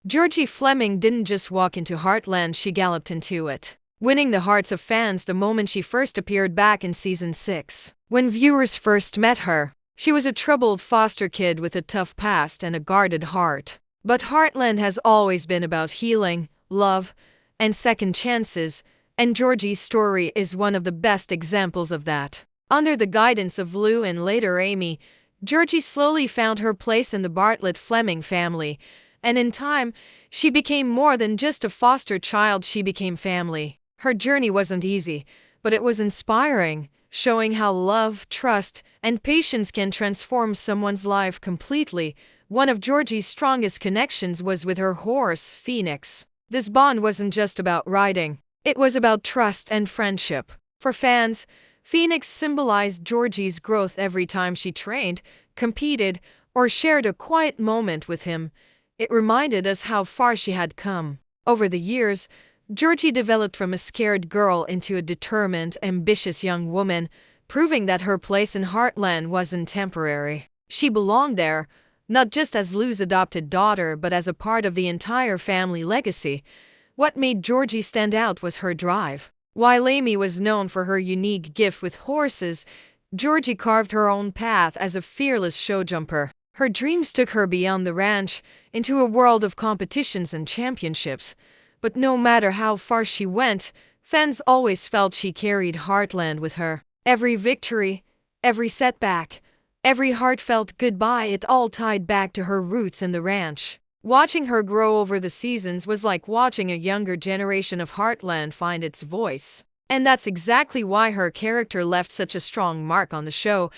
Georgie Fleming didn't just walk into Heartland, she galloped into it, winning the hearts of fans the moment she first appeared back in season 6. When viewers first met her, she was a troubled foster kid with a tough past and a guarded heart. But Heartland has always been about healing, love, and second chances, and Georgie's story is one of the best examples of that. Under the guidance of Lou and later Amy, Georgie slowly found her place in the Bartlett Fleming family, and in time, she became more than just a foster child, she became family. Her journey wasn't easy, but it was inspiring, showing how love, trust, and patience can transform someone's life completely. One of Georgie's strongest connections was with her horse, Phoenix. This bond wasn't just about riding, it was about trust and friendship. For fans, Phoenix symbolized Georgie's growth every time she trained, competed, or shared a quiet moment with him. It reminded us how far she had come. Over the years, Georgie developed from a scared girl into a determined, ambitious young woman, proving that her place in Heartland wasn't temporary. She belonged there, not just as Lou's adopted daughter but as a part of the entire family legacy. What made Georgie stand out was her drive. While Amy was known for her unique gift with horses, Georgie carved her own path as a fearless showjumper. Her dreams took her beyond the ranch, into a world of competitions and championships. But no matter how far she went, fans always felt she carried Heartland with her. Every victory, every setback, every heartfelt goodbye, it all tied back to her roots in the ranch. Watching her grow over the seasons was like watching a younger generation of Heartland find its voice. And that's exactly why her character left such a strong mark on the show,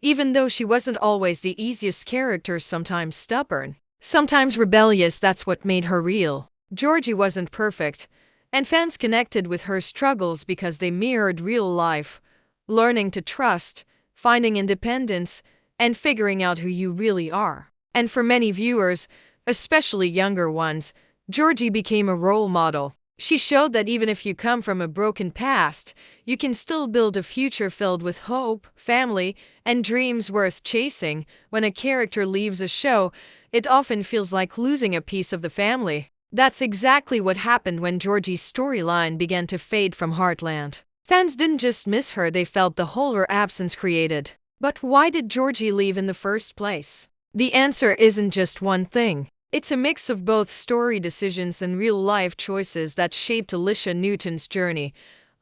even though she wasn't always the easiest character, sometimes stubborn, sometimes rebellious. That's what made her real. Georgie wasn't perfect, and fans connected with her struggles because they mirrored real life, learning to trust, finding independence, and figuring out who you really are. And for many viewers, especially younger ones, Georgie became a role model. She showed that even if you come from a broken past, you can still build a future filled with hope, family, and dreams worth chasing. When a character leaves a show, it often feels like losing a piece of the family. That's exactly what happened when Georgie's storyline began to fade from Heartland. Fans didn't just miss her, they felt the hole her absence created. But why did Georgie leave in the first place? The answer isn't just one thing. It's a mix of both story decisions and real-life choices that shaped Alisha Newton's journey.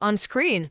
On screen,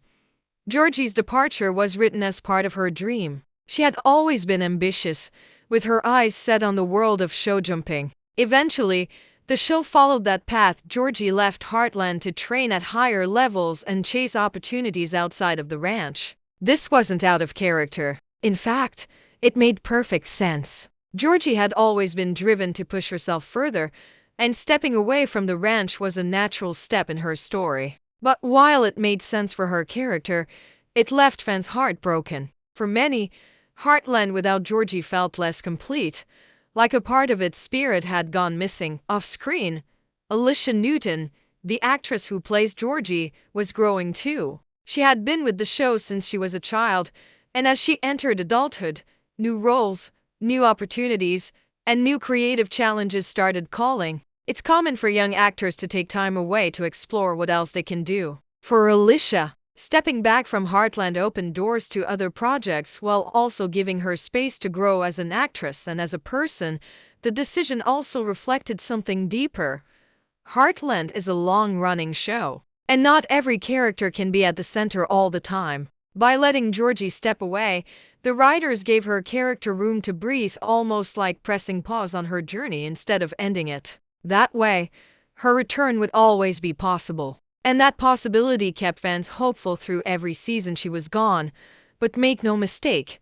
Georgie's departure was written as part of her dream. She had always been ambitious, with her eyes set on the world of showjumping. Eventually, the show followed that path. Georgie left Heartland to train at higher levels and chase opportunities outside of the ranch. This wasn't out of character. In fact, it made perfect sense. Georgie had always been driven to push herself further, and stepping away from the ranch was a natural step in her story. But while it made sense for her character, it left fans heartbroken. For many, Heartland without Georgie felt less complete, like a part of its spirit had gone missing. Off-screen, Alisha Newton, the actress who plays Georgie, was growing too. She had been with the show since she was a child, and as she entered adulthood, new roles, new opportunities, and new creative challenges started calling. It's common for young actors to take time away to explore what else they can do. For Alisha, stepping back from Heartland opened doors to other projects while also giving her space to grow as an actress and as a person. The decision also reflected something deeper. Heartland is a long-running show, and not every character can be at the center all the time. By letting Georgie step away, the writers gave her character room to breathe, almost like pressing pause on her journey instead of ending it. That way, her return would always be possible. And that possibility kept fans hopeful through every season she was gone. But make no mistake,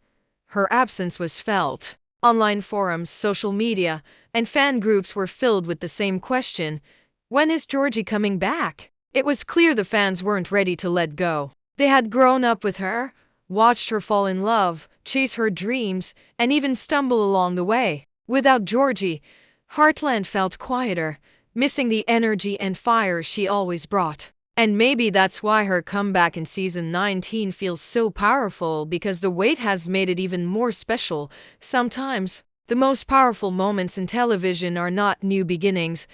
her absence was felt. Online forums, social media, and fan groups were filled with the same question: when is Georgie coming back? It was clear the fans weren't ready to let go. They had grown up with her, watched her fall in love, chase her dreams, and even stumble along the way. Without Georgie, Heartland felt quieter, missing the energy and fire she always brought. And maybe that's why her comeback in season 19 feels so powerful, because the wait has made it even more special. Sometimes, the most powerful moments in television are not new beginnings,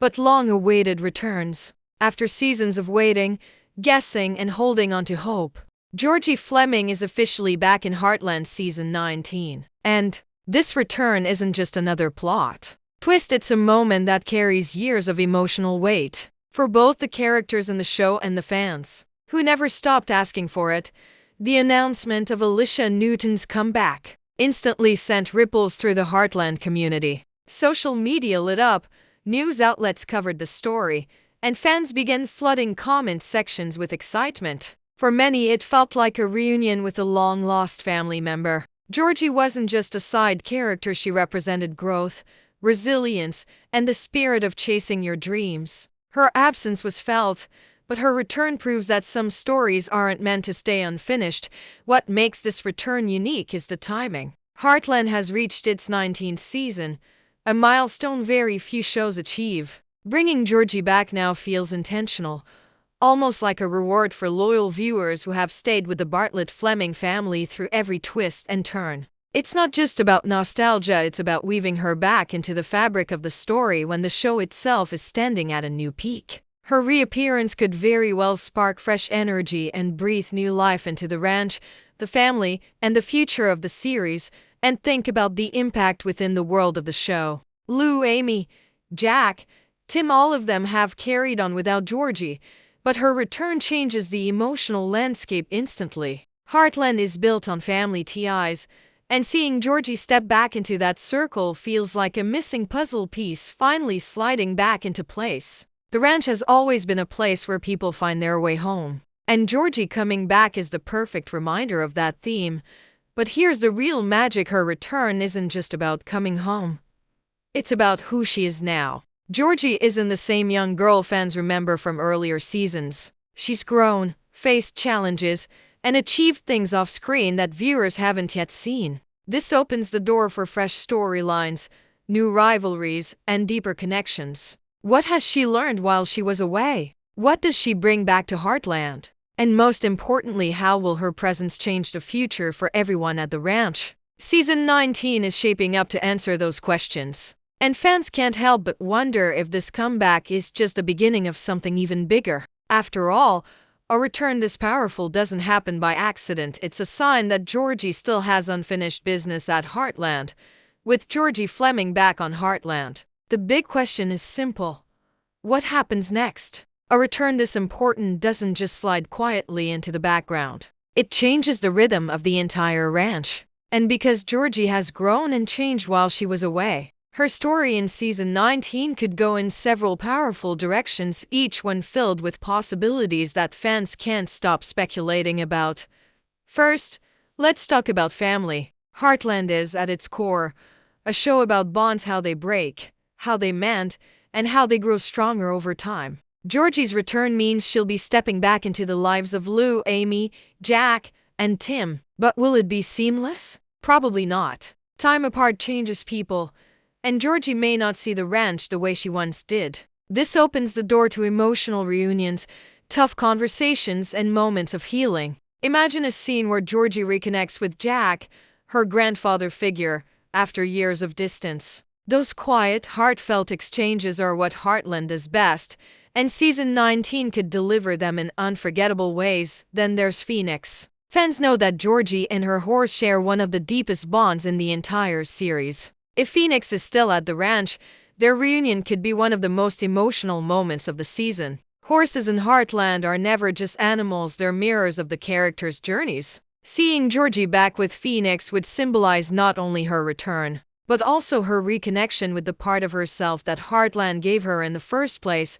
but long-awaited returns. After seasons of waiting, guessing, and holding on to hope, Georgie Fleming is officially back in Heartland Season 19. And this return isn't just another plot twist, it's a moment that carries years of emotional weight for both the characters in the show and the fans, who never stopped asking for it. The announcement of Alisha Newton's comeback instantly sent ripples through the Heartland community. Social media lit up, news outlets covered the story, and fans began flooding comment sections with excitement. For many, it felt like a reunion with a long-lost family member. Georgie wasn't just a side character, she represented growth, resilience, and the spirit of chasing your dreams. Her absence was felt, but her return proves that some stories aren't meant to stay unfinished. What makes this return unique is the timing. Heartland has reached its 19th season, a milestone very few shows achieve. Bringing Georgie back now feels intentional, almost like a reward for loyal viewers who have stayed with the Bartlett-Fleming family through every twist and turn. It's not just about nostalgia, it's about weaving her back into the fabric of the story when the show itself is standing at a new peak. Her reappearance could very well spark fresh energy and breathe new life into the ranch, the family, and the future of the series. And think about the impact within the world of the show. Lou, Amy, Jack, Tim, all of them have carried on without Georgie, but her return changes the emotional landscape instantly. Heartland is built on family ties, and seeing Georgie step back into that circle feels like a missing puzzle piece finally sliding back into place. The ranch has always been a place where people find their way home, and Georgie coming back is the perfect reminder of that theme. But here's the real magic: her return isn't just about coming home. It's about who she is now. Georgie isn't the same young girl fans remember from earlier seasons. She's grown, faced challenges, and achieved things off-screen that viewers haven't yet seen. This opens the door for fresh storylines, new rivalries, and deeper connections. What has she learned while she was away? What does she bring back to Heartland? And most importantly, how will her presence change the future for everyone at the ranch? Season 19 is shaping up to answer those questions. And fans can't help but wonder if this comeback is just the beginning of something even bigger. After all, a return this powerful doesn't happen by accident. It's a sign that Georgie still has unfinished business at Heartland. With Georgie Fleming back on Heartland, the big question is simple: what happens next? A return this important doesn't just slide quietly into the background. It changes the rhythm of the entire ranch. And because Georgie has grown and changed while she was away, her story in Season 19 could go in several powerful directions, each one filled with possibilities that fans can't stop speculating about. First, let's talk about family. Heartland is, at its core, a show about bonds, how they break, how they mend, and how they grow stronger over time. Georgie's return means she'll be stepping back into the lives of Lou, Amy, Jack, and Tim. But will it be seamless? Probably not. Time apart changes people, and Georgie may not see the ranch the way she once did. This opens the door to emotional reunions, tough conversations, and moments of healing. Imagine a scene where Georgie reconnects with Jack, her grandfather figure, after years of distance. Those quiet, heartfelt exchanges are what Heartland does best, and Season 19 could deliver them in unforgettable ways. Then there's Phoenix. Fans know that Georgie and her horse share one of the deepest bonds in the entire series. If Phoenix is still at the ranch, their reunion could be one of the most emotional moments of the season. Horses in Heartland are never just animals, they're mirrors of the characters' journeys. Seeing Georgie back with Phoenix would symbolize not only her return, but also her reconnection with the part of herself that Heartland gave her in the first place.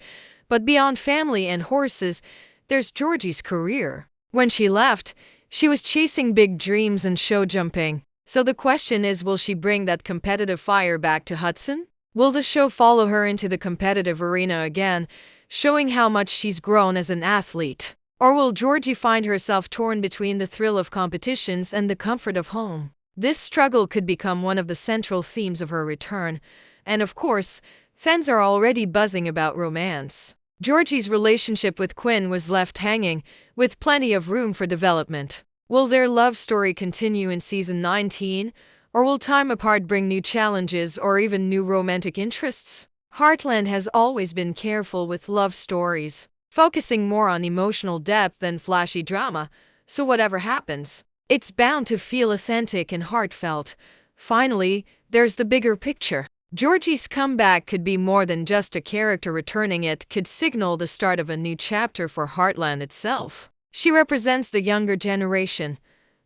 But beyond family and horses, there's Georgie's career. When she left, she was chasing big dreams and show jumping. So the question is, will she bring that competitive fire back to Hudson? Will the show follow her into the competitive arena again, showing how much she's grown as an athlete? Or will Georgie find herself torn between the thrill of competitions and the comfort of home? This struggle could become one of the central themes of her return. And of course, fans are already buzzing about romance. Georgie's relationship with Quinn was left hanging, with plenty of room for development. Will their love story continue in Season 19, or will time apart bring new challenges or even new romantic interests? Heartland has always been careful with love stories, focusing more on emotional depth than flashy drama, so whatever happens, it's bound to feel authentic and heartfelt. Finally, there's the bigger picture. Georgie's comeback could be more than just a character returning. It could signal the start of a new chapter for Heartland itself. She represents the younger generation,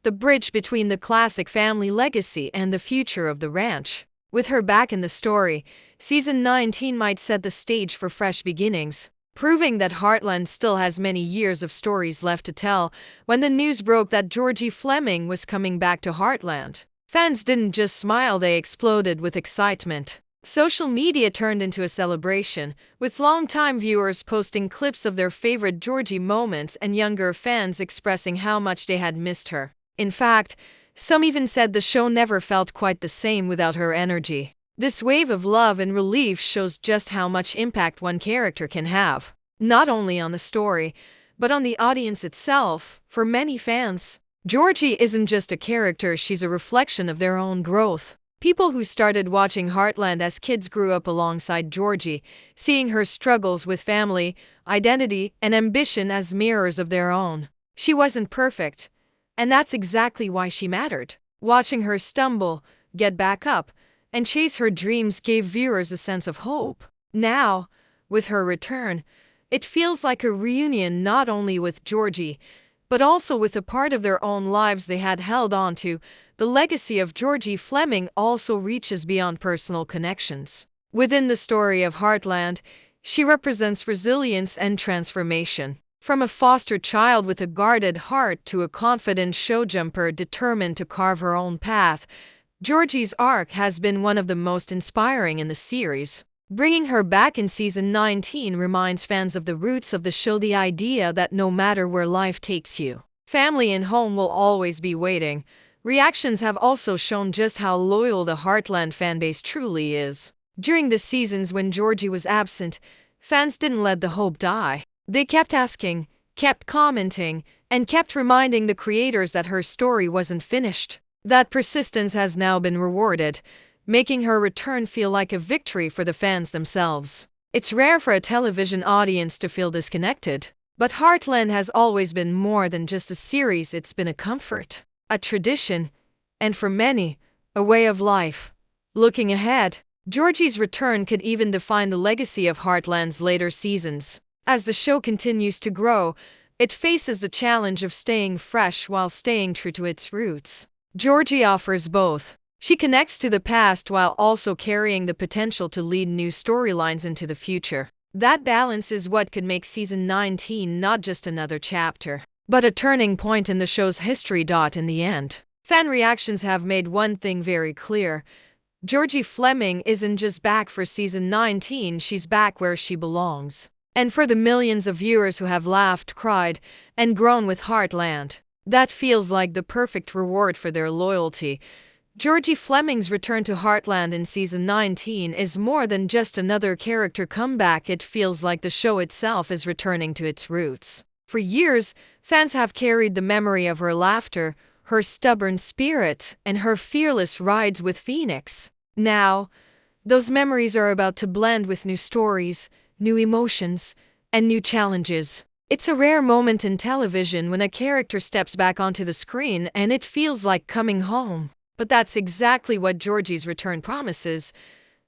the bridge between the classic family legacy and the future of the ranch. With her back in the story, Season 19 might set the stage for fresh beginnings, proving that Heartland still has many years of stories left to tell. When the news broke that Georgie Fleming was coming back to Heartland, fans didn't just smile, they exploded with excitement. Social media turned into a celebration, with longtime viewers posting clips of their favorite Georgie moments and younger fans expressing how much they had missed her. In fact, some even said the show never felt quite the same without her energy. This wave of love and relief shows just how much impact one character can have, not only on the story, but on the audience itself. For many fans, Georgie isn't just a character, she's a reflection of their own growth. People who started watching Heartland as kids grew up alongside Georgie, seeing her struggles with family, identity, and ambition as mirrors of their own. She wasn't perfect, and that's exactly why she mattered. Watching her stumble, get back up, and chase her dreams gave viewers a sense of hope. Now, with her return, it feels like a reunion not only with Georgie, but also with a part of their own lives they had held on to. The legacy of Georgie Fleming also reaches beyond personal connections. Within the story of Heartland, she represents resilience and transformation. From a foster child with a guarded heart to a confident showjumper determined to carve her own path, Georgie's arc has been one of the most inspiring in the series. Bringing her back in Season 19 reminds fans of the roots of the show, the idea that no matter where life takes you, family and home will always be waiting. Reactions have also shown just how loyal the Heartland fanbase truly is. During the seasons when Georgie was absent, fans didn't let the hope die. They kept asking, kept commenting, and kept reminding the creators that her story wasn't finished. That persistence has now been rewarded, making her return feel like a victory for the fans themselves. It's rare for a television audience to feel disconnected, but Heartland has always been more than just a series. It's been a comfort, a tradition, and for many, a way of life. Looking ahead, Georgie's return could even define the legacy of Heartland's later seasons. As the show continues to grow, it faces the challenge of staying fresh while staying true to its roots. Georgie offers both. She connects to the past while also carrying the potential to lead new storylines into the future. That balance is what could make Season 19 not just another chapter, but a turning point in the show's history. In the end, fan reactions have made one thing very clear. Georgie Fleming isn't just back for Season 19, she's back where she belongs. And for the millions of viewers who have laughed, cried, and grown with Heartland, that feels like the perfect reward for their loyalty. Georgie Fleming's return to Heartland in Season 19 is more than just another character comeback. It feels like the show itself is returning to its roots. For years, fans have carried the memory of her laughter, her stubborn spirit, and her fearless rides with Phoenix. Now, those memories are about to blend with new stories, new emotions, and new challenges. It's a rare moment in television when a character steps back onto the screen and it feels like coming home. But that's exactly what Georgie's return promises.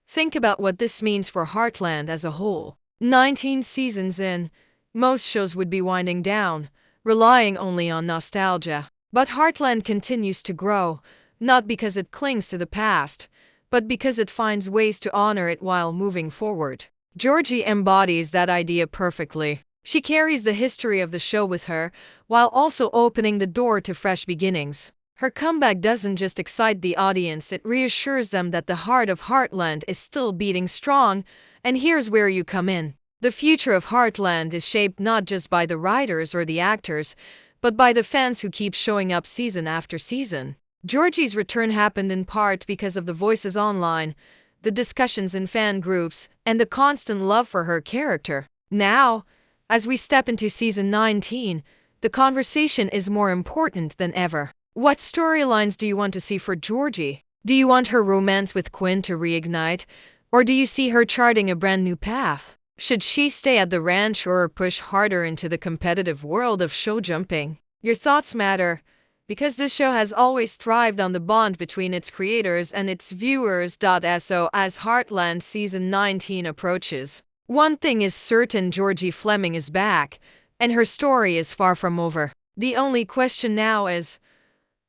Think about what this means for Heartland as a whole. 19 seasons in, most shows would be winding down, relying only on nostalgia. But Heartland continues to grow, not because it clings to the past, but because it finds ways to honor it while moving forward. Georgie embodies that idea perfectly. She carries the history of the show with her, while also opening the door to fresh beginnings. Her comeback doesn't just excite the audience, it reassures them that the heart of Heartland is still beating strong. And here's where you come in. The future of Heartland is shaped not just by the writers or the actors, but by the fans who keep showing up season after season. Georgie's return happened in part because of the voices online, the discussions in fan groups, and the constant love for her character. Now, as we step into Season 19, the conversation is more important than ever. What storylines do you want to see for Georgie? Do you want her romance with Quinn to reignite? Or do you see her charting a brand new path? Should she stay at the ranch or push harder into the competitive world of show jumping? Your thoughts matter, because this show has always thrived on the bond between its creators and its viewers. So, as Heartland Season 19 approaches, one thing is certain: Georgie Fleming is back, and her story is far from over. The only question now is,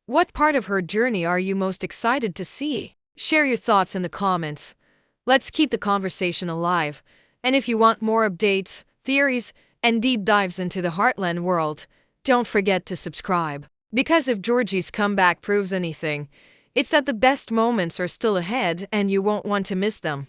what part of her journey are you most excited to see? Share your thoughts in the comments. Let's keep the conversation alive. And if you want more updates, theories, and deep dives into the Heartland world, don't forget to subscribe. Because if Georgie's comeback proves anything, it's that the best moments are still ahead and you won't want to miss them.